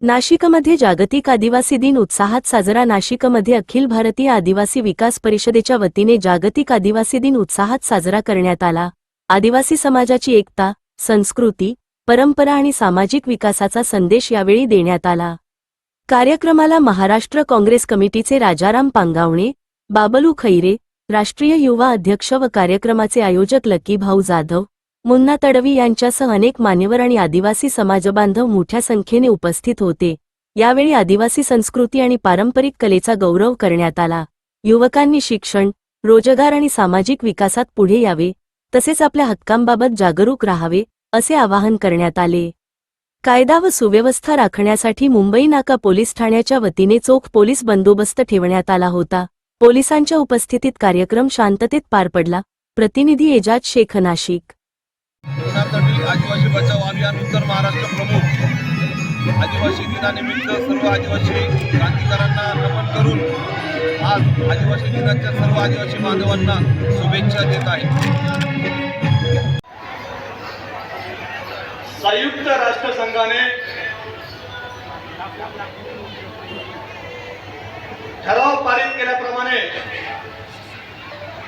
नाशिकमध्ये जागतिक आदिवासी दिन उत्साहात साजरा। नाशिकमध्ये अखिल भारतीय आदिवासी विकास परिषदेच्या वतीने जागतिक आदिवासी दिन उत्साहात साजरा करण्यात आला। आदिवासी समाजाची एकता, संस्कृती, परंपरा आणि सामाजिक विकासाचा संदेश यावेळी देण्यात आला। कार्यक्रमाला महाराष्ट्र काँग्रेस कमिटीचे राजाराम पांगावणे, बाबलू खैरे, राष्ट्रीय युवा अध्यक्ष व कार्यक्रमाचे आयोजक लकी भाऊ जाधव, मुन्ना तडवी यांच्यासह अनेक मान्यवर आणि आदिवासी समाजबांधव मोठ्या संख्येने उपस्थित होते। यावेळी आदिवासी संस्कृती आणि पारंपरिक कलेचा गौरव करण्यात आला। युवकांनी शिक्षण, रोजगार आणि सामाजिक विकासात पुढे यावे, तसेच आपल्या हक्कांबाबत जागरूक राहावे, असे आवाहन करण्यात आले। कायदा व सुव्यवस्था राखण्यासाठी मुंबई नाका पोलीस ठाण्याच्या वतीने चोख पोलीस बंदोबस्त ठेवण्यात आला होता। पोलिसांच्या उपस्थितीत कार्यक्रम शांततेत पार पडला। प्रतिनिधी एजाज शेख, नाशिक। आदिवासी बचाव अभियान उत्तर महाराष्ट्र प्रमुख आदिवासी दिनानिमित्त सर्व आदिवासी क्रांतिकारांना नमन करून आज आदिवासी दिनाच्या सर्व आदिवासी बांधवांना शुभेच्छा देत आहे। संयुक्त राष्ट्रसंघाने ठराव पारित केल्याप्रमाणे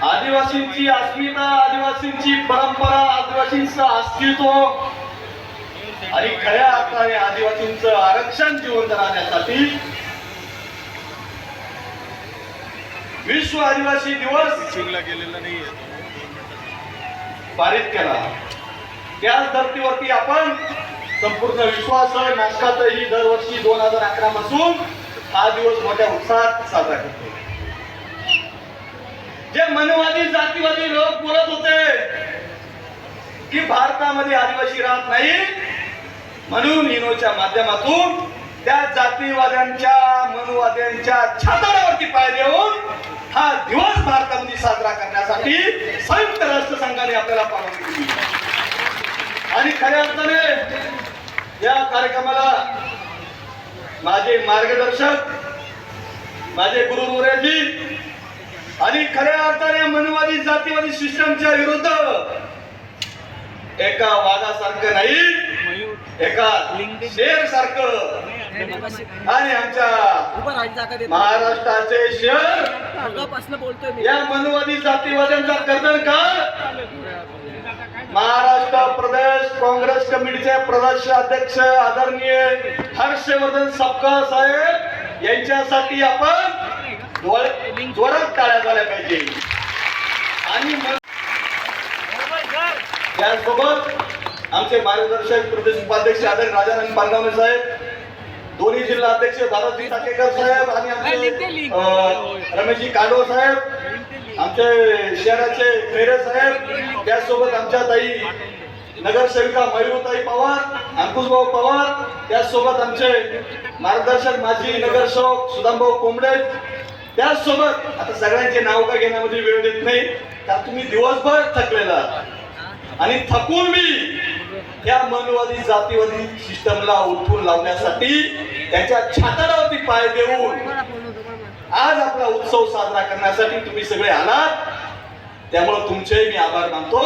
आदिवासींची अस्मिता, आदिवासींची परंपरा, आदिवासींचं अस्तित्व आणि खऱ्या अर्थाने आदिवासींचं आरक्षण जिवंत राहण्यासाठी विश्व आदिवासी दिवस गेलेला नाहीये पारित केला। त्याच धर्तीवरती आपण संपूर्ण विश्वास नाशकातही दरवर्षी 2011 पासून हा दिवस मोठ्या उत्साहात साजरा करतो। जे मनवादी जातीवादी लोक बोलत होते की भारतामध्ये आदिवासी राहत नाही, म्हणून इनोच्या माध्यमातून त्या जातीवाद्यांच्या मनवाद्यांच्या छाताडावरती पाय देऊन हा दिवस भारतामध्ये साजरा करण्यासाठी संयुक्त राष्ट्रसंघाने आपल्याला परवानगी दिली। आणि खऱ्या अर्थाने या कार्यक्रमाला माझे मार्गदर्शक, माझे गुरुवर्यजी आणि खऱ्या अर्थाने मनवादी जातीवादी सिस्टमच्या विरुद्ध एका वाघासारखं नाही, एका शेर सारखं आणि आमच्या महाराष्ट्राचे शेर या मनवादी जातीवाद्यांचा कर्तनकार महाराष्ट्र प्रदेश काँग्रेस कमिटीचे प्रदेशाध्यक्ष आदरणीय हर्षवर्धन सपकाळ साहेब यांच्यासाठी आपण जोरात टाळ्या झाल्या पाहिजे। आणि त्यासोबत आमचे मार्गदर्शक प्रदेश उपाध्यक्ष आदरणीय राजाराम पांगावणे साहेब, दोन्ही जिल्हा अध्यक्ष भारतजी टाकेकर साहेब आणि आमचे रमेशजी काडो साहेब, आमचे शहराचे खैरे साहेब, त्यासोबत आमच्या ताई नगरसेविका मयुरताई पवार, अंकुशभाऊ पवार, त्यासोबत आमचे मार्गदर्शक माजी नगरसेवक सुदामभाऊ कोंबडे, त्यासोबत आता सगळ्यांचे नाव का घेण्यामध्ये वेळ देत नाही, कारण तुम्ही दिवसभर थकलेला आणि थकून मी या मनवादी जातीवादी सिस्टमला उठून लावण्यासाठी त्यांच्या छाताडावरती पाय देऊन आज आपला उत्सव साजरा करण्यासाठी तुम्ही सगळे आलात, त्यामुळे तुमचे मी आभार मानतो।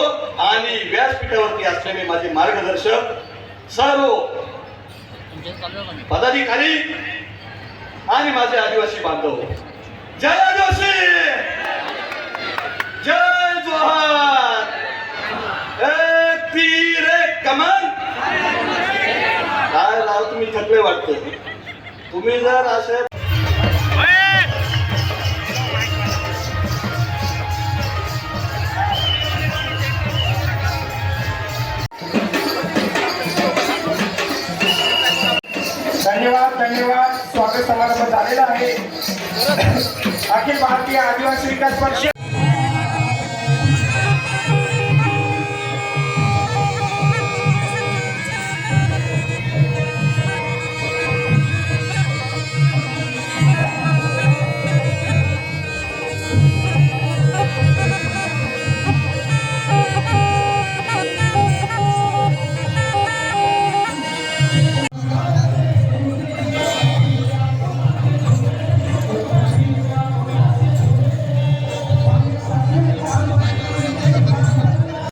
आणि व्यासपीठावरती असलेले माझे मार्गदर्शक सर्व पदाधिकारी आणि माझे आदिवासी बांधव, जय आदिवासी, जय जोहार, एक तीर एक कमान। काय राव तुम्ही थकले वाटतं, तुम्ही जर असे धन्यवाद। स्वागत समारंभ झालेला आहे। अखिल भारतीय आदिवासी विकास परिषद